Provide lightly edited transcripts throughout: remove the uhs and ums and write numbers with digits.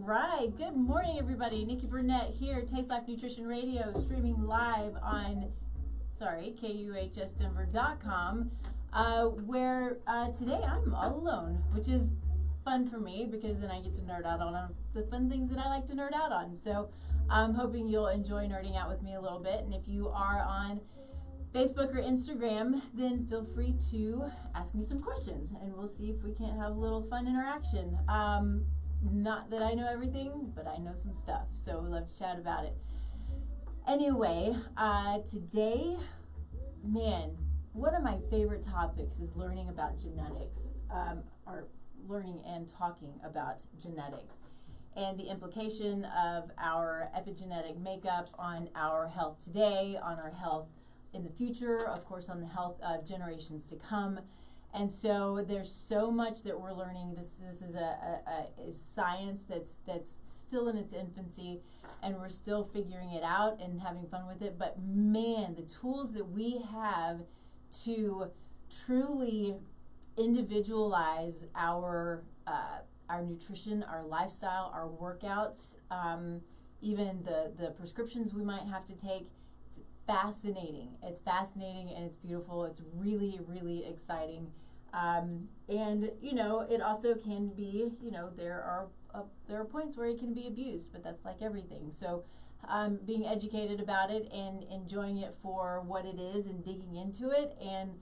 right, good morning everybody. Nikki Burnett here, Taste Life Nutrition Radio, streaming live on, KUHSdenver.com, where today I'm all alone, which is fun for me because then I get to nerd out on the fun things that I like to nerd out on. So I'm hoping you'll enjoy nerding out with me a little bit, and if you are on Facebook or Instagram, then feel free to ask me some questions and we'll see if we can't have a little fun interaction. Not that I know everything, but I know some stuff, so we love to chat about it. Anyway, today, man, one of my favorite topics is learning about genetics, or learning and talking about genetics and the implication of our epigenetic makeup on our health today, on our health in the future, of course, on the health of generations to come. And so there's so much that we're learning. This is a science that's still in its infancy, and we're still figuring it out and having fun with it. But man, the tools that we have to truly individualize our nutrition, our lifestyle, our workouts, even the prescriptions we might have to take. Fascinating. It's fascinating and it's beautiful. It's really, really exciting. And it also can be, there are points where it can be abused, but that's like everything. So being educated about it and enjoying it for what it is and digging into it and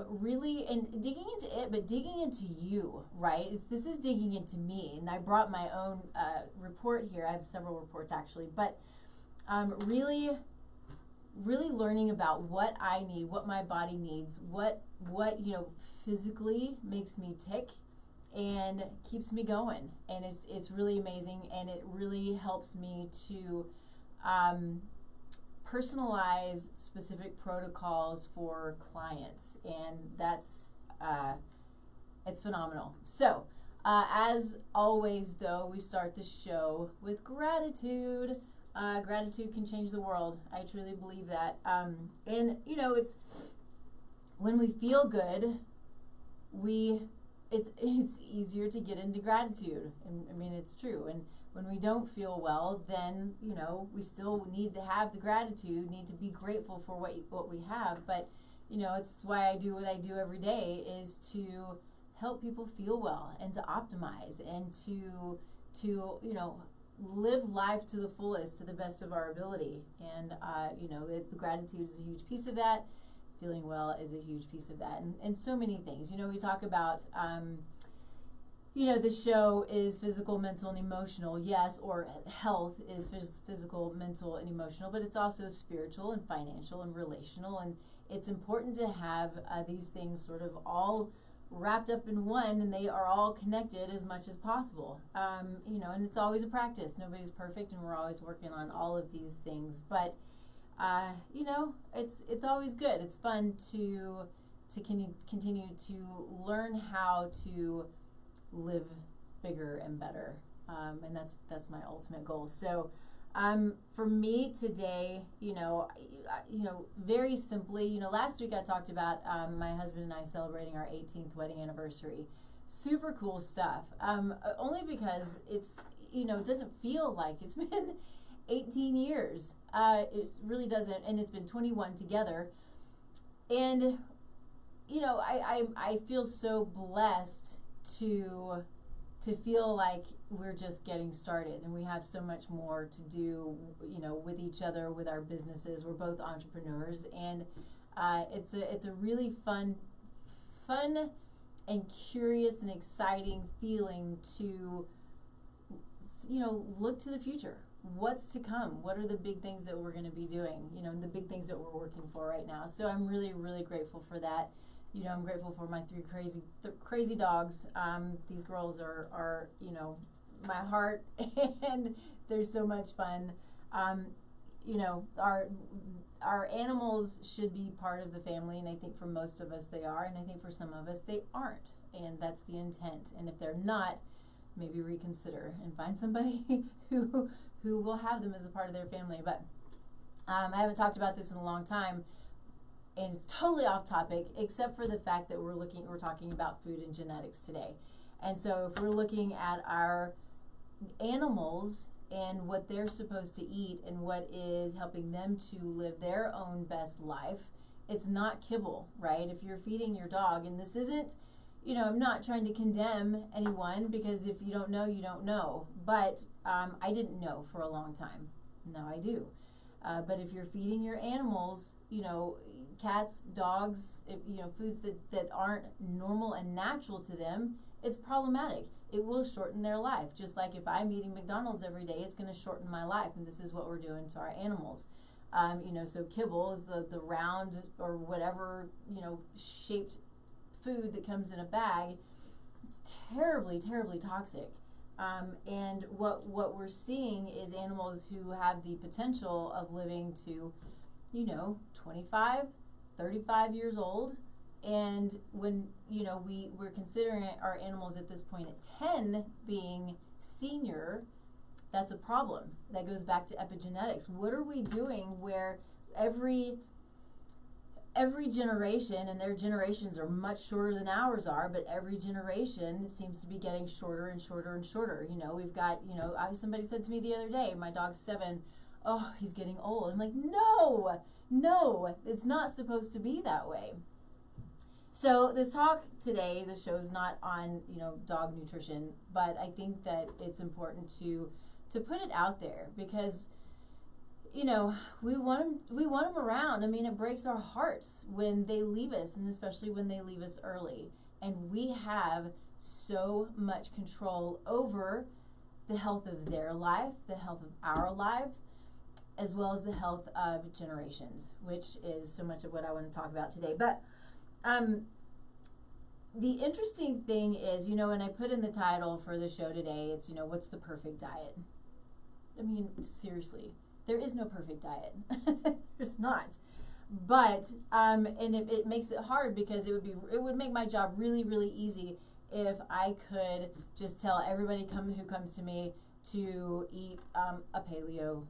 really digging into it, but digging into you, right? This is digging into me, and I brought my own report here. I have several reports actually, but really learning about what I need, what my body needs, what physically makes me tick and keeps me going. And it's really amazing, and it really helps me to personalize specific protocols for clients, and that's it's phenomenal. So as always though, we start the show with gratitude. Gratitude can change the world. I truly believe that. It's when we feel good, it's easier to get into gratitude. And I mean, it's true. And when we don't feel well, then we still need to have the gratitude, need to be grateful for what we have. But it's why I do what I do every day, is to help people feel well and to optimize and to live life to the fullest, to the best of our ability. And the gratitude is a huge piece of that. Feeling well is a huge piece of that, and so many things. We talk about the show is physical, mental, and emotional. Yes, or health is physical, mental, and emotional, but it's also spiritual and financial and relational. And it's important to have these things sort of all wrapped up in one, and they are all connected as much as possible. And it's always a practice. Nobody's perfect, and we're always working on all of these things. But it's always good. It's fun to continue to learn how to live bigger and better, and that's my ultimate goal. So for me today, very simply, last week I talked about my husband and I celebrating our 18th wedding anniversary. Super cool stuff. Only because it's, it doesn't feel like it's been 18 years. It really doesn't, and it's been 21 together. And, I feel so blessed to feel like we're just getting started, and we have so much more to do, with each other, with our businesses. We're both entrepreneurs, and it's a really fun and curious and exciting feeling to, look to the future. What's to come? What are the big things that we're going to be doing? And the big things that we're working for right now. So I'm really, really grateful for that. I'm grateful for my three crazy dogs. These girls are my heart, and they're so much fun. Our animals should be part of the family, and I think for most of us they are, and I think for some of us they aren't, and that's the intent. And if they're not, maybe reconsider and find somebody who will have them as a part of their family. But I haven't talked about this in a long time, and it's totally off topic, except for the fact that we're talking about food and genetics today. And so if we're looking at our animals and what they're supposed to eat and what is helping them to live their own best life. It's not kibble, right? If you're feeding your dog, and this isn't, I'm not trying to condemn anyone, because if you don't know, you don't know. But I didn't know for a long time. Now I do. But if you're feeding your animals, cats, dogs, foods that aren't normal and natural to them, it's problematic. It will shorten their life. Just like if I'm eating McDonald's every day, it's going to shorten my life. And this is what we're doing to our animals. So kibble is the round or whatever, shaped food that comes in a bag. It's terribly, terribly toxic. And what we're seeing is animals who have the potential of living to, 25, 35 years old. And when, we're considering our animals at this point at 10 being senior, that's a problem. That goes back to epigenetics. What are we doing where every generation, and their generations are much shorter than ours are, but every generation seems to be getting shorter and shorter and shorter. We've got, somebody said to me the other day, my dog's 7, oh, he's getting old. I'm like, no, it's not supposed to be that way. So this talk today, the show's not on, dog nutrition, but I think that it's important to put it out there because, we want them around. I mean, it breaks our hearts when they leave us, and especially when they leave us early. And we have so much control over the health of their life, the health of our life, as well as the health of generations, which is so much of what I want to talk about today. But the interesting thing is, and I put in the title for the show today, it's, what's the perfect diet? I mean, seriously, there is no perfect diet. There's not. But, and it makes it hard because it would make my job really, really easy if I could just tell everybody who comes to me to eat a paleo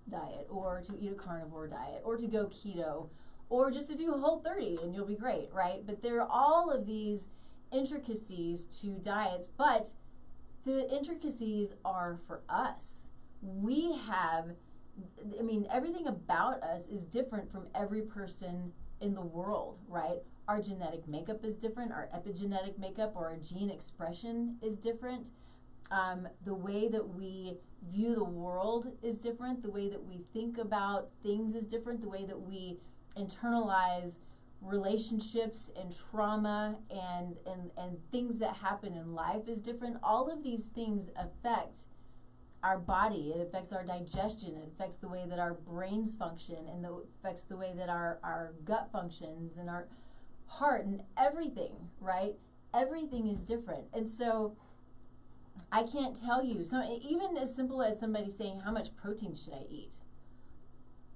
diet, or to eat a carnivore diet, or to go keto, or just to do Whole30 and you'll be great, right? But there are all of these intricacies to diets, but the intricacies are for us. We have, everything about us is different from every person in the world, right? Our genetic makeup is different, our epigenetic makeup or our gene expression is different. The way that we view the world is different. The way that we think about things is different. The way that we internalize relationships and trauma and things that happen in life is different. All of these things affect our body. It affects our digestion. It affects the way that our brains function, and it affects the way that our gut functions and our heart and everything, right? Everything is different. And so I can't tell you, even as simple as somebody saying, how much protein should I eat?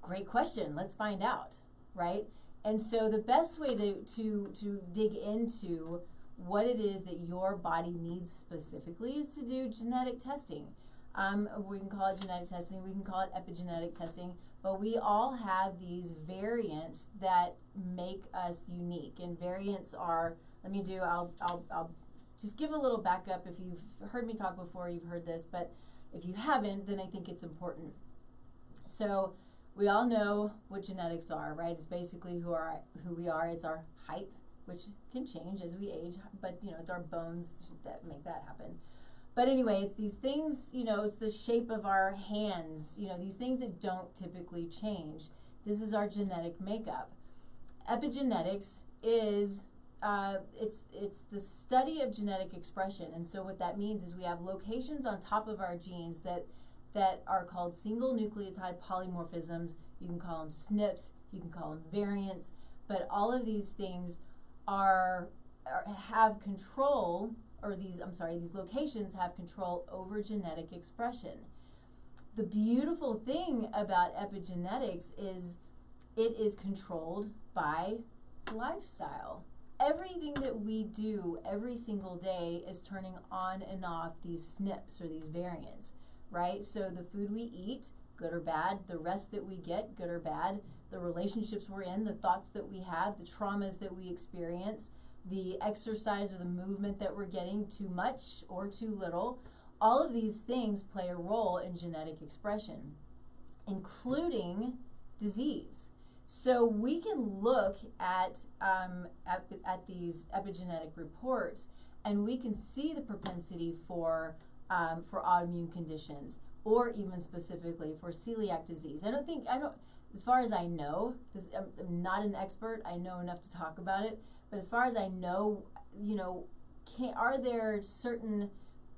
Great question. Let's find out, right? And so the best way to dig into what it is that your body needs specifically is to do genetic testing. We can call it genetic testing, we can call it epigenetic testing, but we all have these variants that make us unique. And variants are, I'll just give a little backup. If you've heard me talk before, you've heard this, but if you haven't, then I think it's important. So we all know what genetics are, right? It's basically who we are. It's our height, which can change as we age, but it's our bones that make that happen. But anyway, it's these things, it's the shape of our hands, these things that don't typically change. This is our genetic makeup. Epigenetics is it's the study of genetic expression. And so what that means is we have locations on top of our genes that are called single nucleotide polymorphisms. You can call them SNPs, you can call them variants, but all of these things have control, or these locations have control over genetic expression. The beautiful thing about epigenetics is it is controlled by lifestyle. Everything that we do every single day is turning on and off these SNPs or these variants, right? So the food we eat, good or bad, the rest that we get, good or bad, the relationships we're in, the thoughts that we have, the traumas that we experience, the exercise or the movement that we're getting, too much or too little, all of these things play a role in genetic expression, including disease. So we can look at these epigenetic reports, and we can see the propensity for autoimmune conditions, or even specifically for celiac disease. As far as I know, I'm not an expert. I know enough to talk about it, but as far as I know, are there certain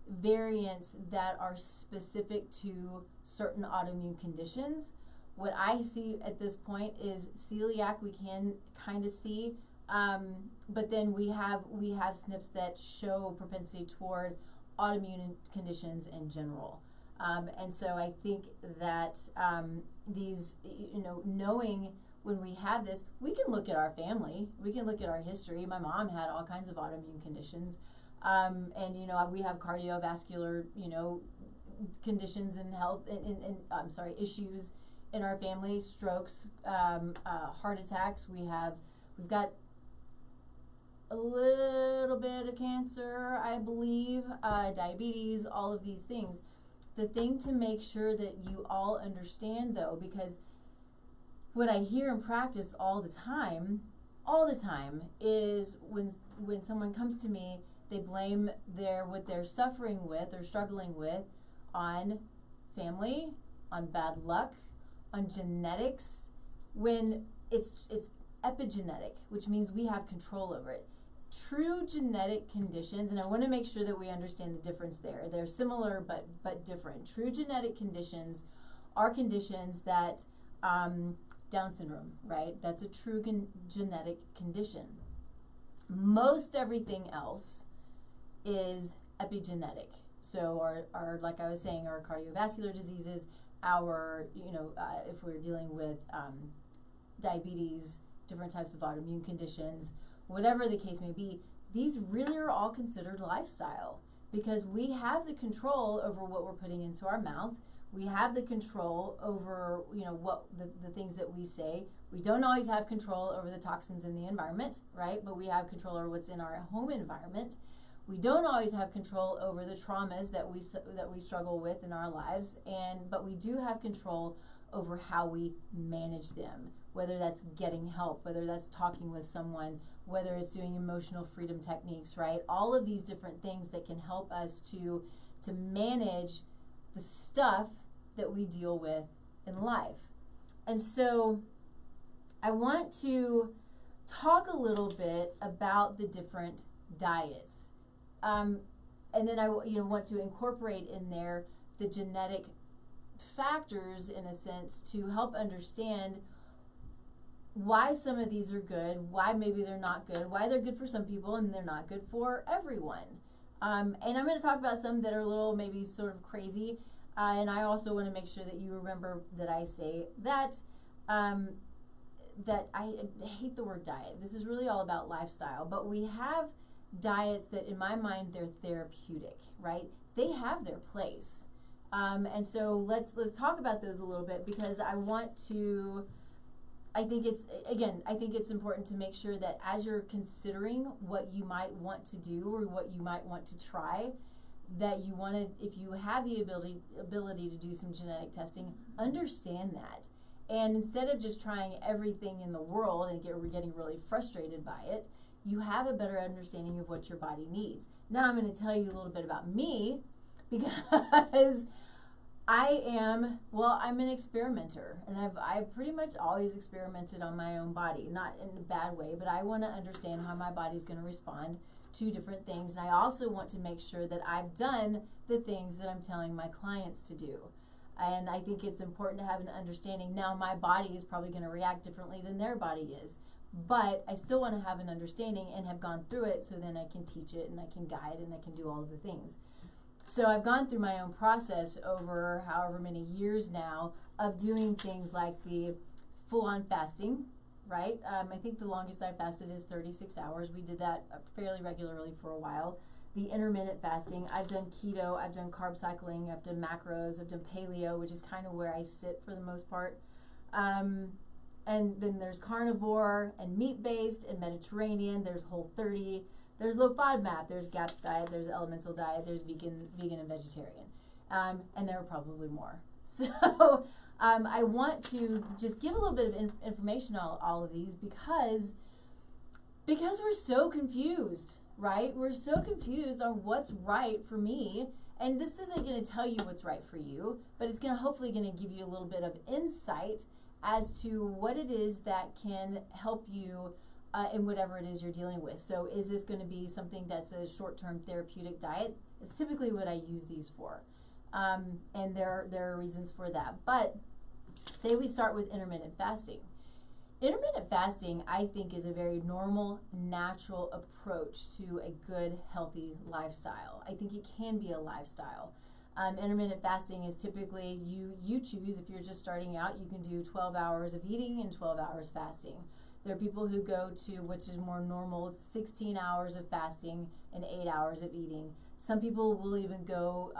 variants that are specific to certain autoimmune conditions? What I see at this point is celiac. We can kind of see, but then we have SNPs that show propensity toward autoimmune conditions in general. And so I think that these, knowing when we have this, we can look at our family, we can look at our history. My mom had all kinds of autoimmune conditions, and we have cardiovascular, conditions and health and issues in our family, strokes, heart attacks. We've got a little bit of cancer, I believe, diabetes, all of these things. The thing to make sure that you all understand, though, because what I hear in practice all the time, is when someone comes to me, they blame what they're suffering with or struggling with on family, on bad luck, on genetics, when it's epigenetic, which means we have control over it. True genetic conditions, and I want to make sure that we understand the difference there. They're similar but different. True genetic conditions are conditions that Down syndrome, right? That's a true genetic condition. Most everything else is epigenetic. So our like I was saying, our cardiovascular diseases, if we're dealing with diabetes, different types of autoimmune conditions, whatever the case may be, these really are all considered lifestyle, because we have the control over what we're putting into our mouth. We have the control over, what the things that we say. We don't always have control over the toxins in the environment, right? But we have control over what's in our home environment. We don't always have control over the traumas that we struggle with in our lives, but we do have control over how we manage them, whether that's getting help, whether that's talking with someone, whether it's doing emotional freedom techniques, right? All of these different things that can help us to manage the stuff that we deal with in life. And so I want to talk a little bit about the different diets. And then I want to incorporate in there the genetic factors, in a sense, to help understand why some of these are good, why maybe they're not good, why they're good for some people and they're not good for everyone. And I'm going to talk about some that are a little maybe sort of crazy. And I also want to make sure that you remember that I say that that I hate the word diet. This is really all about lifestyle. But we have diets that, in my mind, they're therapeutic, right? They have their place. And so let's talk about those a little bit, because I think it's important to make sure that as you're considering what you might want to do or what you might want to try, that you want to, if you have the ability to do some genetic testing, understand that. And instead of just trying everything in the world and getting really frustrated by it, you have a better understanding of what your body needs. Now I'm going to tell you a little bit about me, because I'm an experimenter, and I've pretty much always experimented on my own body, not in a bad way, but I want to understand how my body's going to respond to different things. And I also want to make sure that I've done the things that I'm telling my clients to do. And I think it's important to have an understanding. Now, my body is probably going to react differently than their body is, but I still want to have an understanding and have gone through it, so then I can teach it and I can guide and I can do all of the things. So I've gone through my own process over however many years now of doing things like the full-on fasting, right? I think the longest I fasted is 36 hours. We did that fairly regularly for a while. The intermittent fasting, I've done keto, I've done carb cycling, I've done macros, I've done paleo, which is kind of where I sit for the most part. And then there's carnivore and meat-based and Mediterranean. There's Whole 30. There's low FODMAP, there's GAPS diet, there's elemental diet, there's vegan and vegetarian. And there are probably more. So I want to just give a little bit of information on all of these because we're so confused, right? We're so confused on what's right for me. And this isn't going to tell you what's right for you, but it's hopefully going to give you a little bit of insight as to what it is that can help you in whatever it is you're dealing with. So is this going to be something that's a short-term therapeutic diet? It's typically what I use these for. And there are reasons for that. But say we start with intermittent fasting. Intermittent fasting, I think, is a very normal, natural approach to a good, healthy lifestyle. I think it can be a lifestyle. Intermittent fasting is typically, you choose, if you're just starting out, you can do 12 hours of eating and 12 hours fasting. There are people who go to, which is more normal, 16 hours of fasting and 8 hours of eating. Some people will even go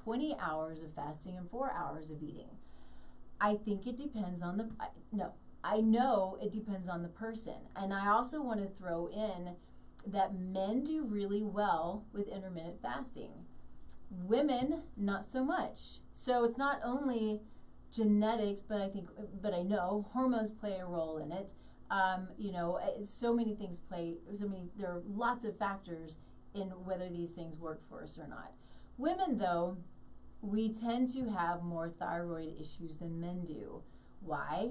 20 hours of fasting and 4 hours of eating. I think it depends on I know it depends on the person. And I also want to throw in that men do really well with intermittent fasting. Women, not so much. So it's not only genetics, but I know hormones play a role in it. So many things there are lots of factors in whether these things work for us or not. Women, though, we tend to have more thyroid issues than men do. Why?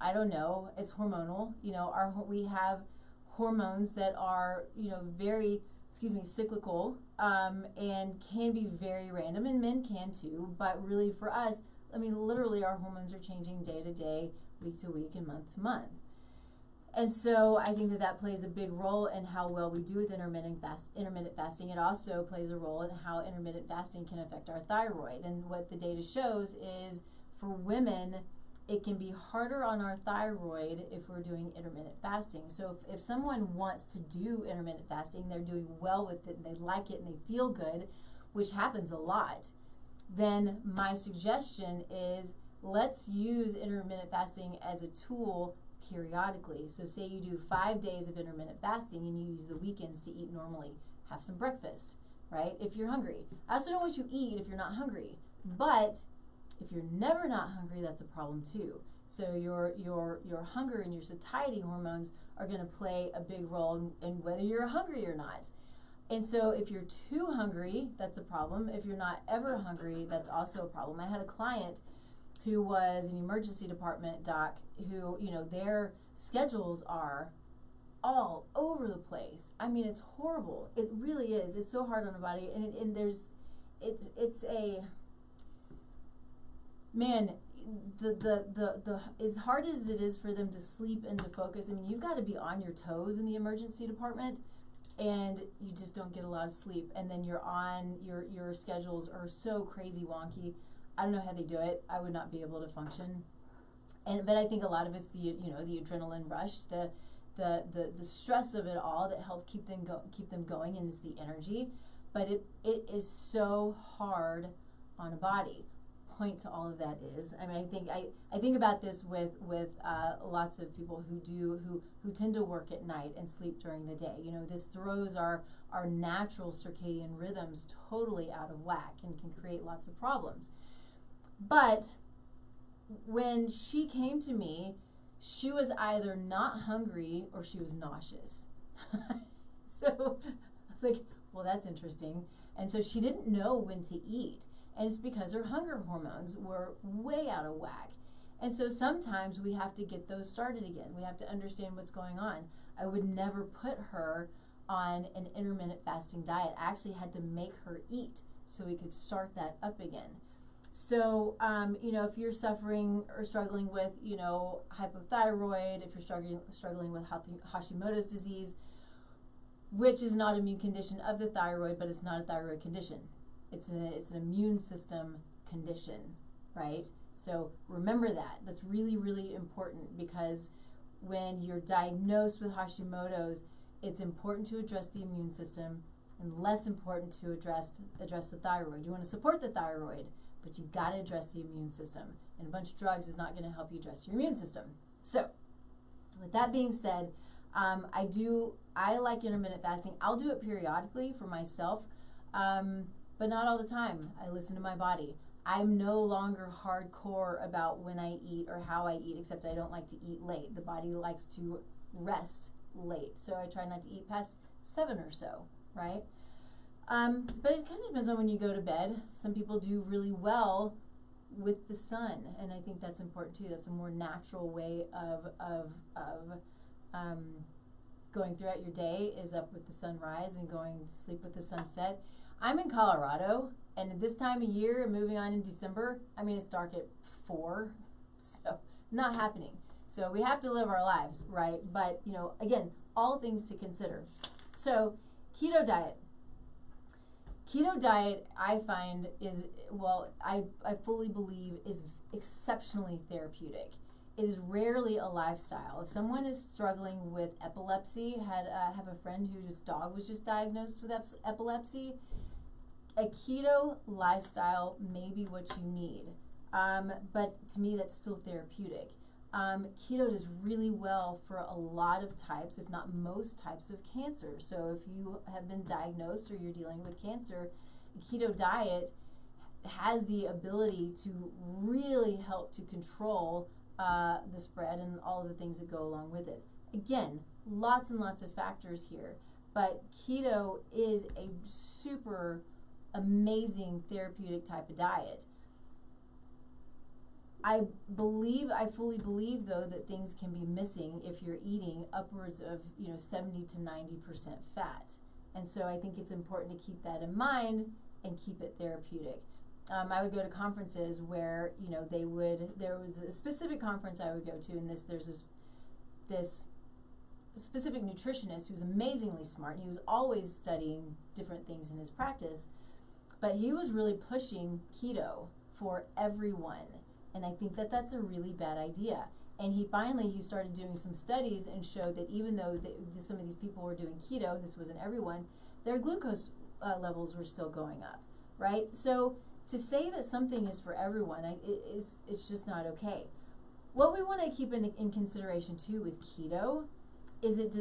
I don't know. It's hormonal. We have hormones that are, very, cyclical, and can be very random, and men can too. But really for us, literally our hormones are changing day to day, week to week, and month to month. And so I think that plays a big role in how well we do with intermittent fasting. It also plays a role in how intermittent fasting can affect our thyroid. And what the data shows is for women, it can be harder on our thyroid if we're doing intermittent fasting. So if someone wants to do intermittent fasting, they're doing well with it, and they like it, and they feel good, which happens a lot, then my suggestion is let's use intermittent fasting as a tool periodically. So say you do 5 days of intermittent fasting and you use the weekends to eat normally. Have some breakfast, right? If you're hungry. I also don't want you to eat if you're not hungry. But if you're never not hungry, that's a problem too. So your hunger and your satiety hormones are going to play a big role in whether you're hungry or not. And so if you're too hungry, that's a problem. If you're not ever hungry, that's also a problem. I had a client who was an emergency department doc who, their schedules are all over the place. It's horrible. It really is. It's so hard on the body. And it's a, man, the as hard as it is for them to sleep and to focus, you've got to be on your toes in the emergency department, and you just don't get a lot of sleep. And then your schedules are so crazy wonky. I don't know how they do it. I would not be able to function. But I think a lot of it's the adrenaline rush, the stress of it all that helps keep them going, and it's the energy. But it is so hard on a body. Point to all of that is, I think about this with lots of people who tend to work at night and sleep during the day. This throws our natural circadian rhythms totally out of whack and can create lots of problems. But when she came to me, she was either not hungry or she was nauseous. So I was like, well, that's interesting. And so she didn't know when to eat. And it's because her hunger hormones were way out of whack. And so sometimes we have to get those started again. We have to understand what's going on. I would never put her on an intermittent fasting diet. I actually had to make her eat so we could start that up again. So, if you're suffering or struggling with, hypothyroid, if you're struggling with Hashimoto's disease, which is not an immune condition of the thyroid, but it's not a thyroid condition. It's an immune system condition, right? So remember that. That's really, really important, because when you're diagnosed with Hashimoto's, it's important to address the immune system and less important to address the thyroid. You want to support the thyroid, but you've got to address the immune system. And a bunch of drugs is not going to help you address your immune system. So with that being said, I like intermittent fasting. I'll do it periodically for myself, but not all the time. I listen to my body. I'm no longer hardcore about when I eat or how I eat, except I don't like to eat late. The body likes to rest late, so I try not to eat past 7 or so, right? But it kind of depends on when you go to bed. Some people do really well with the sun, and I think that's important too. That's a more natural way of going throughout your day, is up with the sunrise and going to sleep with the sunset. I'm in Colorado, and at this time of year, moving on in December, I mean, it's dark at 4, so not happening. So we have to live our lives, right? But, you know, again, all things to consider. So keto diet. Keto diet, I find, is, well, I fully believe is exceptionally therapeutic. It is rarely a lifestyle. If someone is struggling with epilepsy, have a friend whose dog was just diagnosed with epilepsy, a keto lifestyle may be what you need. But to me, that's still therapeutic. Keto does really well for a lot of types, if not most types of cancer. So if you have been diagnosed or you're dealing with cancer, a keto diet has the ability to really help to control the spread and all of the things that go along with it. Again, lots and lots of factors here, but keto is a super amazing therapeutic type of diet. I fully believe, though, that things can be missing if you're eating upwards of 70 to 90% fat, and so I think it's important to keep that in mind and keep it therapeutic. I would go to conferences where there was a specific conference I would go to, and there's this specific nutritionist who's amazingly smart. He was always studying different things in his practice, but he was really pushing keto for everyone. And I think that that's a really bad idea. And he started doing some studies and showed that even though some of these people were doing keto, this wasn't everyone, their glucose levels were still going up, right? So to say that something is for everyone, it's just not okay. What we want to keep in consideration too with keto is it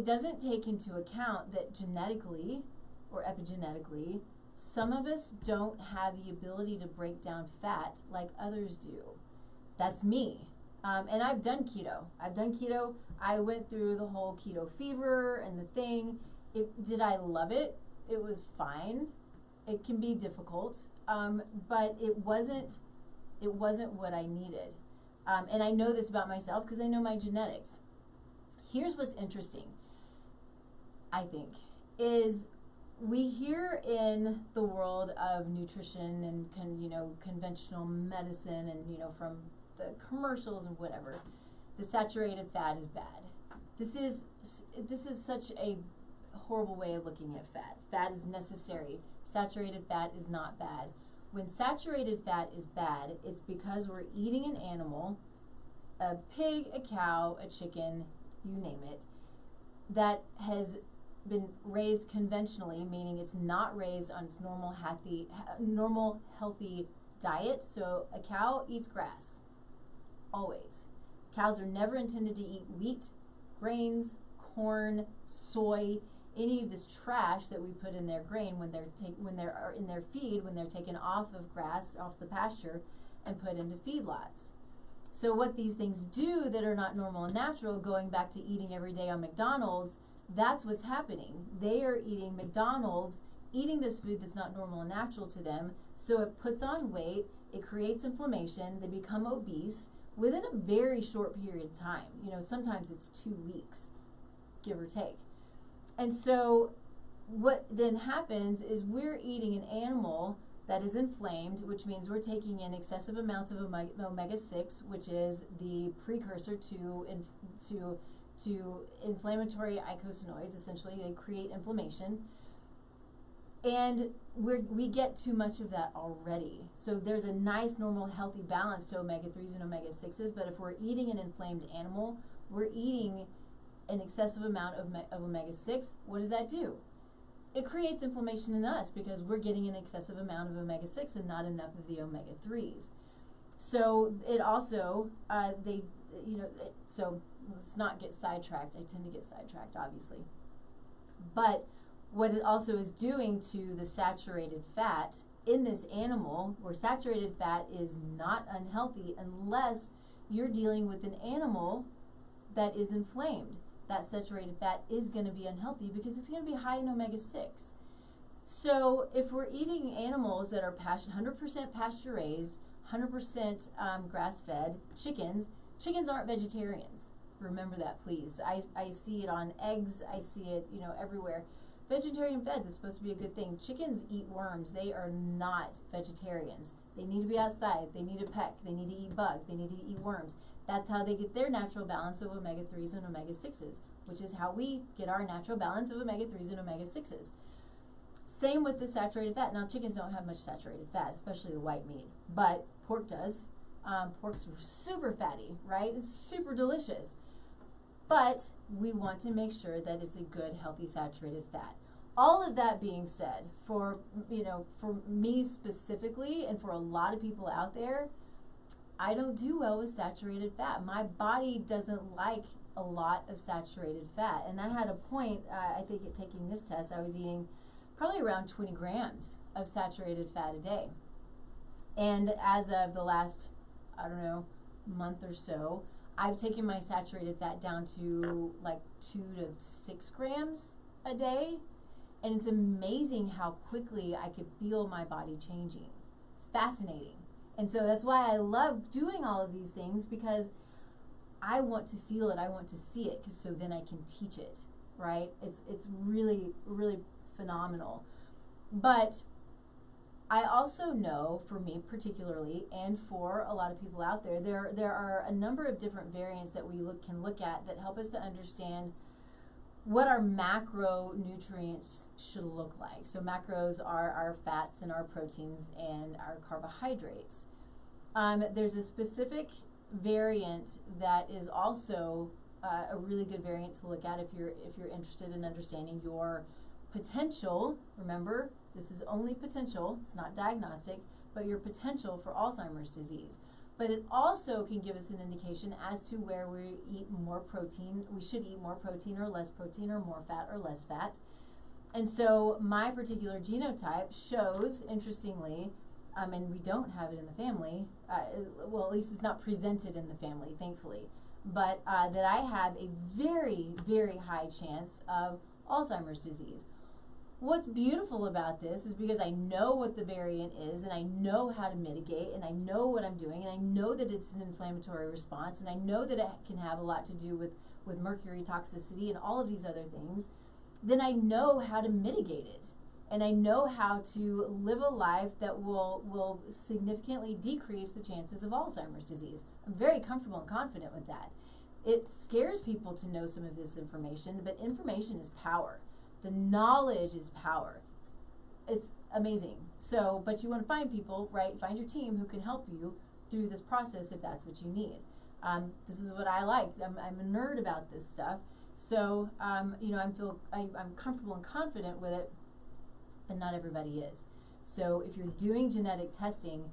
doesn't take into account that genetically or epigenetically, some of us don't have the ability to break down fat like others do. That's me. And I've done keto. I went through the whole keto fever and the thing. Did I love it? It was fine. It can be difficult, but it wasn't what I needed. And I know this about myself because I know my genetics. Here's what's interesting, I think, is we hear in the world of nutrition and conventional medicine and from the commercials and whatever, the saturated fat is bad. This is such a horrible way of looking at fat. Fat is necessary. Saturated fat is not bad. When saturated fat is bad, it's because we're eating an animal, a pig, a cow, a chicken, you name it, that has been raised conventionally, meaning it's not raised on its normal healthy diet. So a cow eats grass, always. Cows are never intended to eat wheat, grains, corn, soy, any of this trash that we put in their grain when they're in their feed, when they're taken off of grass, off the pasture, and put into feedlots. So what these things do that are not normal and natural, going back to eating every day on McDonald's, that's what's happening. They are eating McDonald's, eating this food that's not normal and natural to them, so it puts on weight, it creates inflammation, they become obese within a very short period of time. Sometimes it's 2 weeks, give or take. And so what then happens is we're eating an animal that is inflamed, which means we're taking in excessive amounts of omega-6, which is the precursor to inflammatory eicosanoids. Essentially, they create inflammation. And we get too much of that already. So there's a nice, normal, healthy balance to omega-3s and omega-6s, but if we're eating an inflamed animal, we're eating an excessive amount of omega-6. What does that do? It creates inflammation in us because we're getting an excessive amount of omega-6 and not enough of the omega-3s. So it also, so let's not get sidetracked. I tend to get sidetracked, obviously. But what it also is doing to the saturated fat in this animal, where saturated fat is not unhealthy unless you're dealing with an animal that is inflamed. That saturated fat is going to be unhealthy because it's going to be high in omega-6. So if we're eating animals that are 100% pasture-raised, 100% grass-fed, chickens aren't vegetarians. Remember that, please. I see it on eggs. I see it, everywhere. Vegetarian fed is supposed to be a good thing. Chickens eat worms. They are not vegetarians. They need to be outside. They need to peck. They need to eat bugs. They need to eat worms. That's how they get their natural balance of omega-3s and omega-6s, which is how we get our natural balance of omega-3s and omega-6s. Same with the saturated fat. Now, chickens don't have much saturated fat, especially the white meat, but pork does. Pork's super fatty, right? It's super delicious. But we want to make sure that it's a good, healthy, saturated fat. All of that being said, for me specifically, and for a lot of people out there, I don't do well with saturated fat. My body doesn't like a lot of saturated fat. And I had a point, I think at taking this test, I was eating probably around 20 grams of saturated fat a day. And as of the last, month or so, I've taken my saturated fat down to like 2 to 6 grams a day. And it's amazing how quickly I could feel my body changing. It's fascinating. And so that's why I love doing all of these things, because I want to feel it. I want to see it, so then I can teach it, right? It's really, really phenomenal. But I also know, for me particularly, and for a lot of people out there, there are a number of different variants that we can look at that help us to understand what our macronutrients should look like. So macros are our fats and our proteins and our carbohydrates. There's a specific variant that is also a really good variant to look at if you're interested in understanding your potential. Remember, this is only potential, it's not diagnostic, but your potential for Alzheimer's disease. But it also can give us an indication as to where we eat more protein. We should eat more protein or less protein, or more fat or less fat. And so my particular genotype shows, interestingly, and we don't have it in the family, well, at least it's not presented in the family, thankfully, but that I have a very, very high chance of Alzheimer's disease. What's beautiful about this is because I know what the variant is, and I know how to mitigate, and I know what I'm doing, and I know that it's an inflammatory response, and I know that it can have a lot to do with mercury toxicity and all of these other things. Then I know how to mitigate it, and I know how to live a life that will significantly decrease the chances of Alzheimer's disease. I'm very comfortable and confident with that. It scares people to know some of this information, but information is power. The knowledge is power. It's amazing. So, but you want to find people, right? Find your team who can help you through this process if that's what you need. This is what I like. I'm a nerd about this stuff. So, I'm comfortable and confident with it, but not everybody is. So if you're doing genetic testing,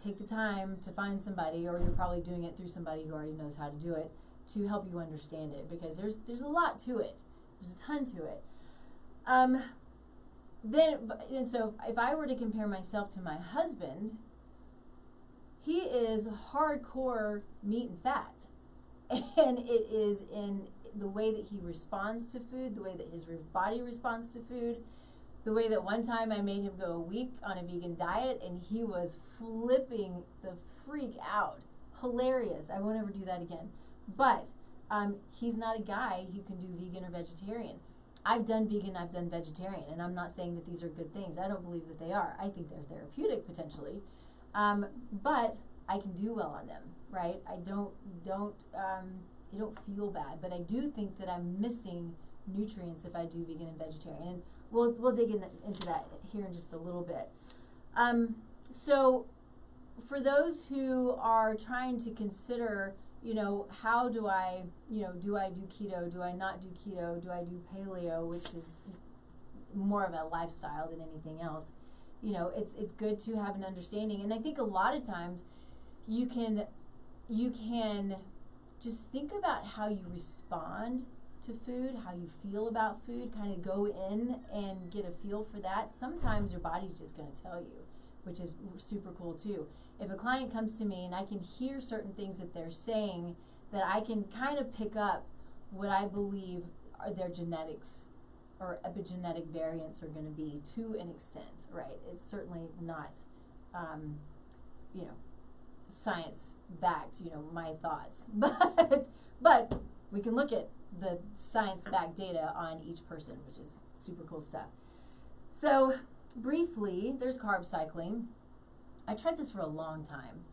take the time to find somebody, or you're probably doing it through somebody who already knows how to do it, to help you understand it, because there's a lot to it. There's a ton to it. And so if I were to compare myself to my husband, he is hardcore meat and fat. And it is in the way that he responds to food, the way that his body responds to food, the way that one time I made him go a week on a vegan diet, and he was flipping the freak out. Hilarious. I won't ever do that again. But he's not a guy who can do vegan or vegetarian. I've done vegan, I've done vegetarian, and I'm not saying that these are good things. I don't believe that they are. I think they're therapeutic potentially, but I can do well on them, right? I don't feel bad, but I do think that I'm missing nutrients if I do vegan and vegetarian, and we'll dig into that here in just a little bit. So for those who are trying to consider, how do I do keto? Do I not do keto? Do I do paleo, which is more of a lifestyle than anything else? It's good to have an understanding. And I think a lot of times you can just think about how you respond to food, how you feel about food, kind of go in and get a feel for that. Sometimes your body's just going to tell you, which is super cool too. If a client comes to me and I can hear certain things that they're saying, that I can kind of pick up what I believe are their genetics or epigenetic variants are going to be to an extent, right? It's certainly not, science backed, my thoughts, but we can look at the science backed data on each person, which is super cool stuff. So briefly, there's carb cycling. I tried this for a long time.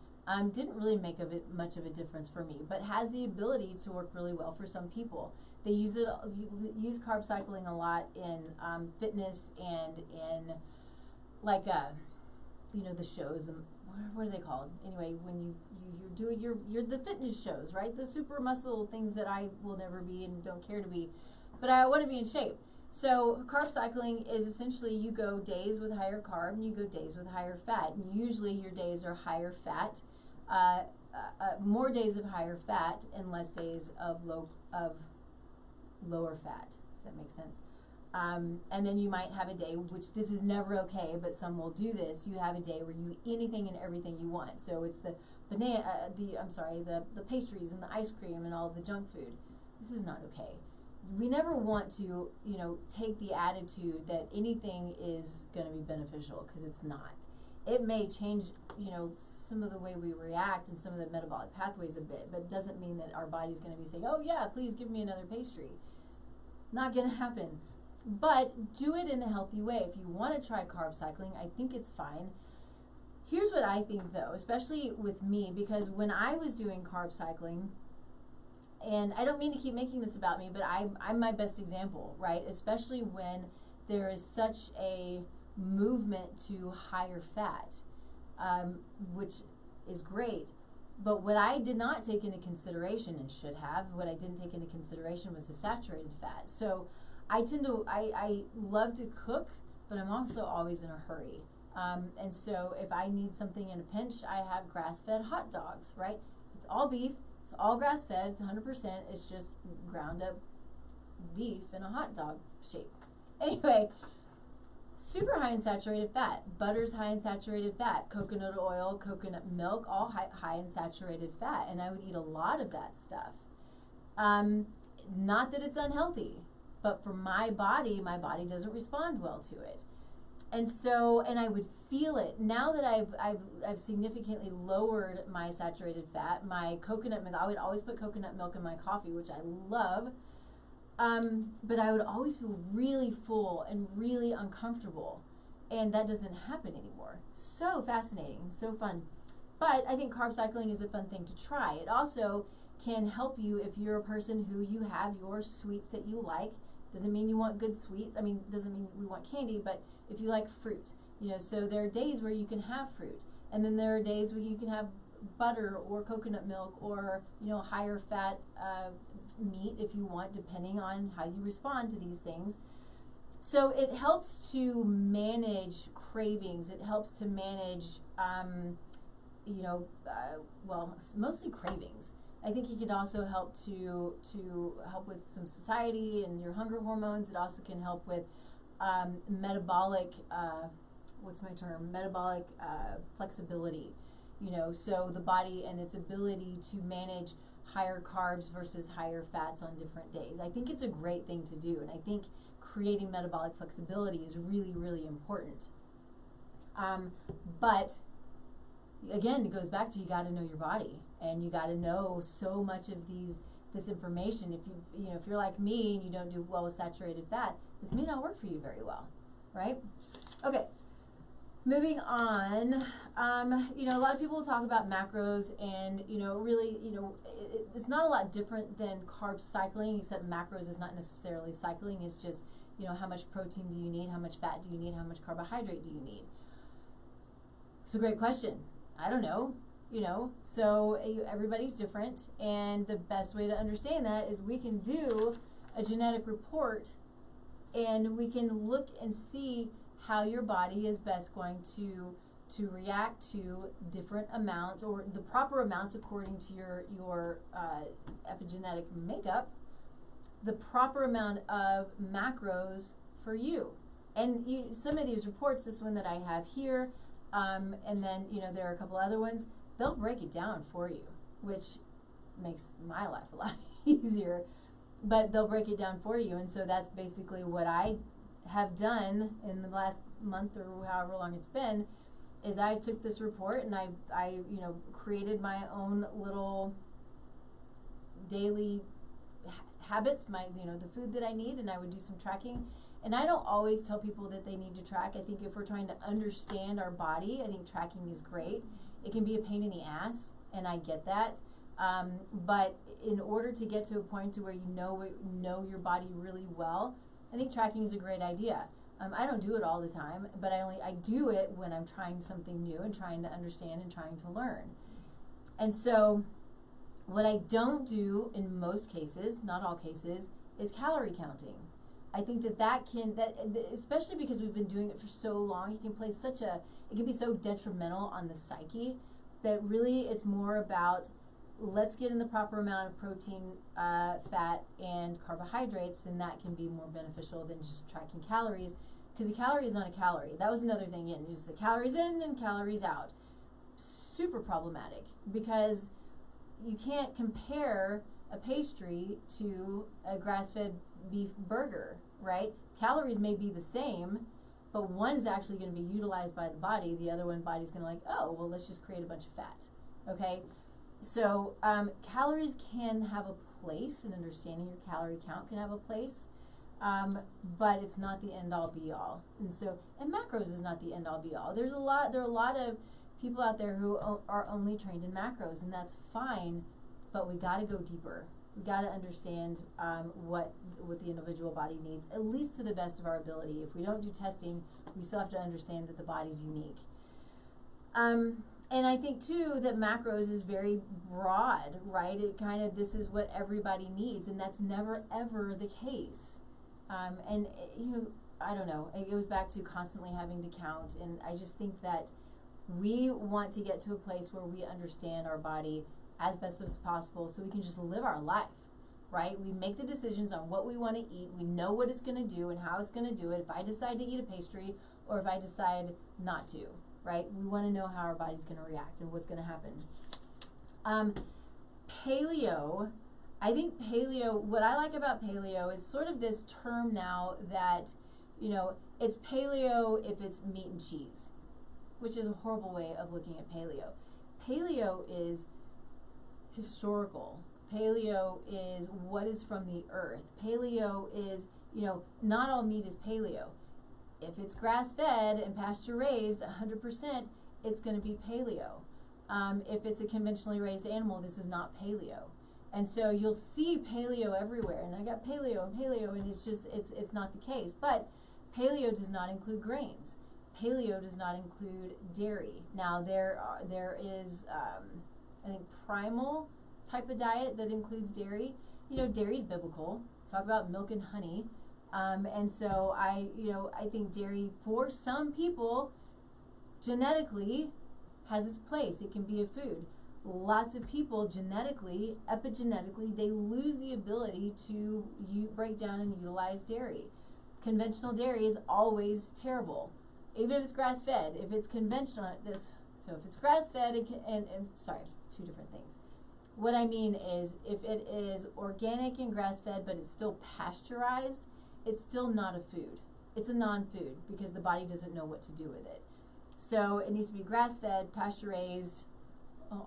Didn't really make much of a difference for me, but has the ability to work really well for some people. They use carb cycling a lot in fitness and in like the shows. What are they called? Anyway, when you're doing you're the fitness shows, right? The super muscle things that I will never be and don't care to be, but I want to be in shape. So carb cycling is essentially you go days with higher carb and you go days with higher fat. And usually your days are higher fat, more days of higher fat and less days of lower fat. Does that make sense? And then you might have a day, which this is never okay, but some will do this. You have a day where you eat anything and everything you want. So it's the pastries and the ice cream and all the junk food. This is not okay. We never want to, take the attitude that anything is going to be beneficial, because it's not. It may change, some of the way we react and some of the metabolic pathways a bit, but it doesn't mean that our body's going to be saying, oh yeah, please give me another pastry. Not going to happen. But do it in a healthy way. If you want to try carb cycling, I think it's fine. Here's what I think though, especially with me, because when I was doing carb cycling, and I don't mean to keep making this about me, but I'm my best example, right? Especially when there is such a movement to higher fat, which is great. But what I did not take into consideration, and should have, what I didn't take into consideration was the saturated fat. So I love to cook, but I'm also always in a hurry. And so if I need something in a pinch, I have grass-fed hot dogs, right? It's all beef, it's all grass-fed, it's 100%, it's just ground up beef in a hot dog shape. Anyway, super high in saturated fat. Butter's high in saturated fat. Coconut oil, coconut milk, all high in saturated fat. And I would eat a lot of that stuff. Not that it's unhealthy, but for my body doesn't respond well to it. And so, and I would feel it. Now that I've significantly lowered my saturated fat, my coconut milk, I would always put coconut milk in my coffee, which I love. But I would always feel really full and really uncomfortable. And that doesn't happen anymore. So fascinating, so fun. But I think carb cycling is a fun thing to try. It also can help you if you're a person who you have your sweets that you like. Doesn't mean you want good sweets. Doesn't mean we want candy, but if you like fruit, so there are days where you can have fruit. And then there are days where you can have butter or coconut milk or, higher fat meat if you want, depending on how you respond to these things. So it helps to manage cravings. It helps to manage, mostly cravings. I think it can also help to help with some satiety and your hunger hormones. It also can help with metabolic, metabolic flexibility. So the body and its ability to manage higher carbs versus higher fats on different days. I think it's a great thing to do, and I think creating metabolic flexibility is really, really important. But again, it goes back to you got to know your body, and you got to know so much of this information. If you're like me and you don't do well with saturated fat, this may not work for you very well, right? Okay. Moving on, a lot of people talk about macros, and really, it's not a lot different than carb cycling, except macros is not necessarily cycling. It's just, how much protein do you need, how much fat do you need, how much carbohydrate do you need? It's a great question. I don't know, so everybody's different, and the best way to understand that is we can do a genetic report, and we can look and see how your body is best going to to react to different amounts, or the proper amounts according to your epigenetic makeup, the proper amount of macros for you. And some of these reports, this one that I have here, and then there are a couple other ones, they'll break it down for you, which makes my life a lot easier. But they'll break it down for you, and so that's basically what I have done in the last month or however long it's been. Is I took this report and I created my own little daily habits, the food that I need, and I would do some tracking. And I don't always tell people that they need to track. I think if we're trying to understand our body, I think tracking is great. It can be a pain in the ass, and I get that. But in order to get to a point to where you know your body really well, I think tracking is a great idea. I don't do it all the time, but I do it when I'm trying something new and trying to understand and trying to learn. And so what I don't do in most cases, not all cases, is calorie counting. I think that especially because we've been doing it for so long, it can be so detrimental on the psyche that really it's more about, let's get in the proper amount of protein, fat, and carbohydrates, then that can be more beneficial than just tracking calories, because a calorie is not a calorie. That was another thing, just the calories in and calories out. Super problematic, because you can't compare a pastry to a grass-fed beef burger, right? Calories may be the same, but one's actually going to be utilized by the body. The other body's going to well, let's just create a bunch of fat, okay? So calories can have a place, and understanding your calorie count can have a place, but it's not the end-all be-all. And macros is not the end-all be-all. There are a lot of people out there who are only trained in macros, and that's fine, but we got to go deeper. We got to understand what the individual body needs, at least to the best of our ability. If we don't do testing, we still have to understand that the body's unique. And I think too that macros is very broad, right? This is what everybody needs, and that's never ever the case. I don't know. It goes back to constantly having to count, and I just think that we want to get to a place where we understand our body as best as possible, so we can just live our life, right? We make the decisions on what we want to eat. We know what it's going to do and how it's going to do it. If I decide to eat a pastry or if I decide not to, right? We want to know how our body's going to react and what's going to happen. Paleo, I think what I like about paleo is sort of this term now that, it's paleo if it's meat and cheese, which is a horrible way of looking at paleo. Paleo is historical. Paleo is what is from the earth. Paleo is, not all meat is paleo. If it's grass-fed and pasture-raised 100%, it's going to be paleo. If it's a conventionally raised animal, this is not paleo. And so you'll see paleo everywhere. And I got paleo, and it's just, it's not the case. But paleo does not include grains. Paleo does not include dairy. Now, there is, I think, primal type of diet that includes dairy. Dairy is biblical. Talk about milk and honey. And so I think dairy for some people genetically has its place. It can be a food. Lots of people genetically, epigenetically, they lose the ability to break down and utilize dairy. Conventional dairy is always terrible, even if it's grass-fed. If it's conventional, if it's grass-fed and sorry, two different things. What I mean is, if it is organic and grass-fed, but it's still pasteurized, it's still not a food. It's a non-food because the body doesn't know what to do with it. So it needs to be grass-fed, pasture-raised,